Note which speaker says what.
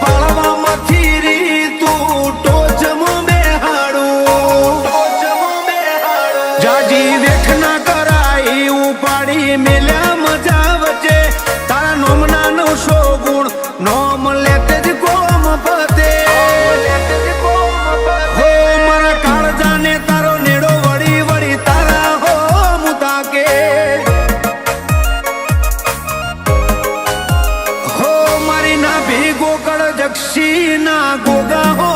Speaker 1: પાળવામાંથી રી તું ટોચમાં બેહાડું જાજી વેઠ ના કરાઈ ઉપાડી મેલ્યા મજા વચ્ચે તારા નોમના 900 ગુણ નોમ લેતે જ કોમ પતે હો મારા કાળજાને તારો નેડો વળી વળી તારા હો મુતાકે હો મારી ના ભી ગોકળ જક્ષી ના ગોગા હો